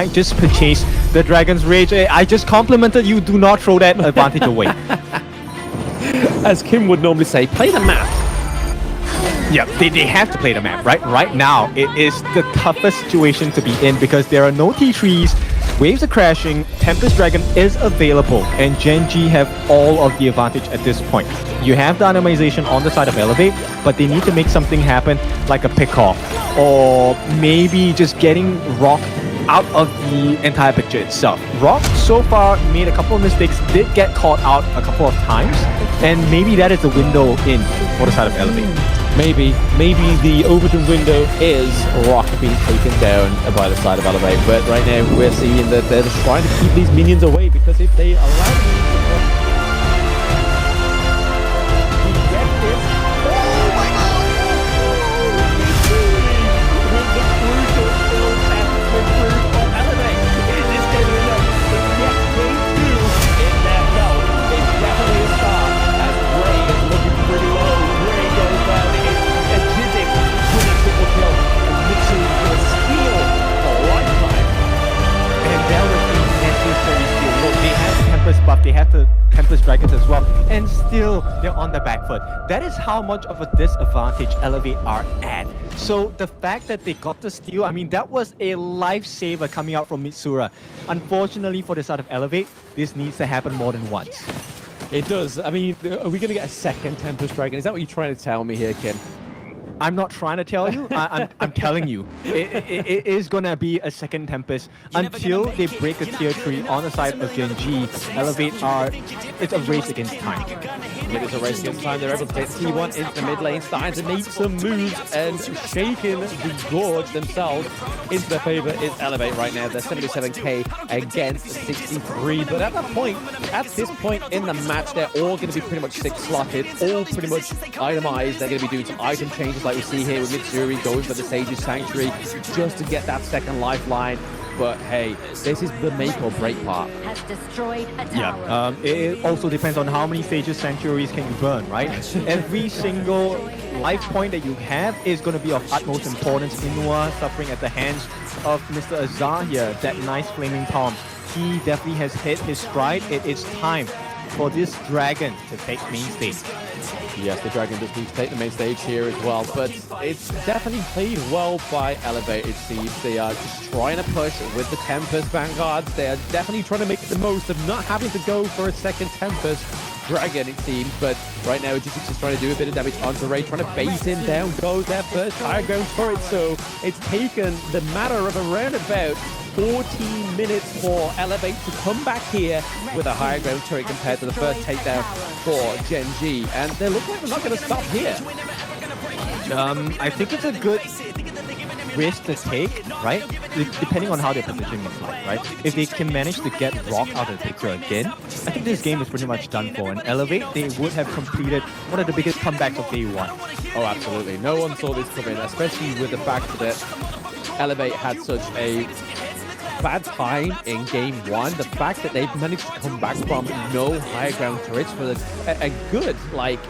I just purchased the Dragon's Rage. I just complimented you. Do not throw that advantage away. As Kim would normally say, play the map. Yeah, they have to play the map, right? Right now, it is the toughest situation to be in because there are no T3s, waves are crashing, Tempest Dragon is available, and Gen G have all of the advantage at this point. You have the dynamization on the side of Elevate, but they need to make something happen like a pick-off, or maybe just getting Rock out of the entire picture itself. Rock so far made a couple of mistakes, did get caught out a couple of times, and maybe that is the window in for the side of Elevate. Maybe the Overton window is Rock being taken down by the side of Elevate, but right now we're seeing that they're just trying to keep these minions away, because if they allow them to get this, oh my god! With the crucial kill that went through for Elevate, is this going to be enough to get game 2 in their belt? It's definitely a start, as Ray is looking pretty low. Ray goes down. Kill, and Mitsura will steal a lifetime. And that was a necessary steal. Look, they have the Tempest buff, they have the Tempest Dragons as well, and still they're on the back foot. That is how much of a disadvantage Elevate are at. So the fact that they got the steal, I mean, that was a lifesaver coming out from Mitsura. Unfortunately for the side of Elevate, this needs to happen more than once. It does. I mean, are we going to get a second Tempest Dragon? Is that what you're trying to tell me here, Kim? I'm not trying to tell you, I'm telling you. It is going to be a second Tempest until they break the tier 3 on the side of Gen G. Elevate it's a race against time. It is a race against time. They're able to get T1 into the mid lane, starting to make some moves and shaking the gorge themselves into their favor is Elevate right now. They're 77k against 63. But at this point in the match, they're all going to be pretty much 6-slotted, all pretty much itemized. They're going to be doing some item changes like we see here with Mitsura going for the Sage's Sanctuary just to get that second lifeline. But hey, this is the make or break part. Has destroyed a tower. It also depends on how many Sage's Sanctuaries can you burn, right? Every single life point that you have is going to be of utmost importance. Inua suffering at the hands of Mr. Azar here, that nice Flaming Palm. He definitely has hit his stride. It is time for this Dragon to take main stage. Yes, the Dragon does need to take the main stage here as well, but it's definitely played well by Elevate, it seems. They are just trying to push with the Tempest Vanguards. They are definitely trying to make the most of not having to go for a second Tempest Dragon, it seems, but right now G6 is trying to do a bit of damage onto Ray, trying to bait him down, goes their first higher ground turret, so it's taken the matter of around about 14 minutes for Elevate to come back here with a higher ground turret compared to the first takedown for Gen G, and they look like they're not going to stop here. I think it's a good risk to take, right? Depending on how their position is like, right? If they can manage to get Rock out of the picture again, I think this game is pretty much done for. And Elevate, they would have completed one of the biggest comebacks of day 1. Oh, absolutely. No one saw this coming, especially with the fact that Elevate had such a bad time in game 1. The fact that they've managed to come back from no higher ground turrets for a good, like,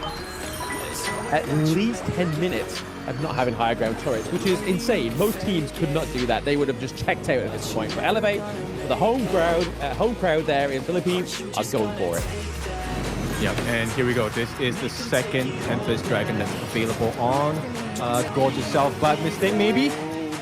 at least 10 minutes of not having higher ground turrets, which is insane. Most teams could not do that. They would have just checked out at this point. But Elevate, the home crowd there in Philippines are going for it. Yeah, and here we go. This is the second Tempest Dragon that's available on Gorge itself, but mistake maybe?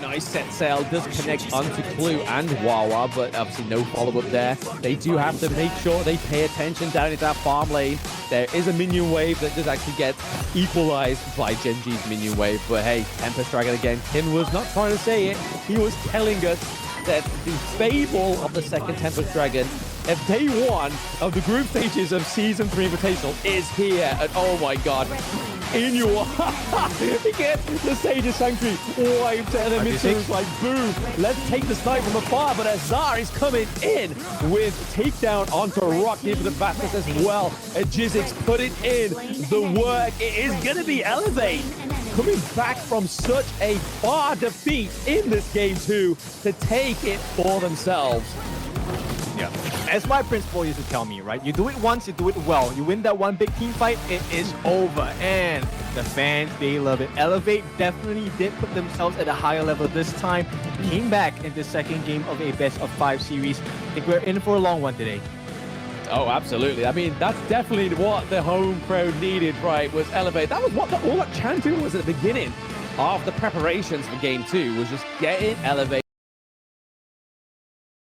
Nice set sail, does connect onto Clue and Wawa, but obviously no follow-up there. They do have to make sure they pay attention down into that farm lane. There is a minion wave that does actually get equalized by Gen G's minion wave, but hey, Tempest Dragon again. Kim was not trying to say it, he was telling us that the fable of the second Tempest Dragon at day 1 of the group stages of Season 3 Invitational is here, and oh my god, Inua, he gets the Sage's Sanctuary wiped, and then Mitsura's like, boom, let's take the snipe from afar, but Azar is coming in with takedown onto Rock here for the fastness as well, and Jizzix put it in the work. It is going to be Elevate coming back from such a far defeat in this game 2 to take it for themselves. Yeah. As my principal used to tell me, right? You do it once, you do it well. You win that one big team fight, it is over. And The fans, they love it. Elevate definitely did put themselves at a higher level this time. Came back in the second game of a best-of-5 series. I think we're in for a long one today. Oh, absolutely. I mean, that's definitely what the home crowd needed, right, was Elevate. That was what all that chanting was at the beginning of the preparations for Game 2, was just getting Elevate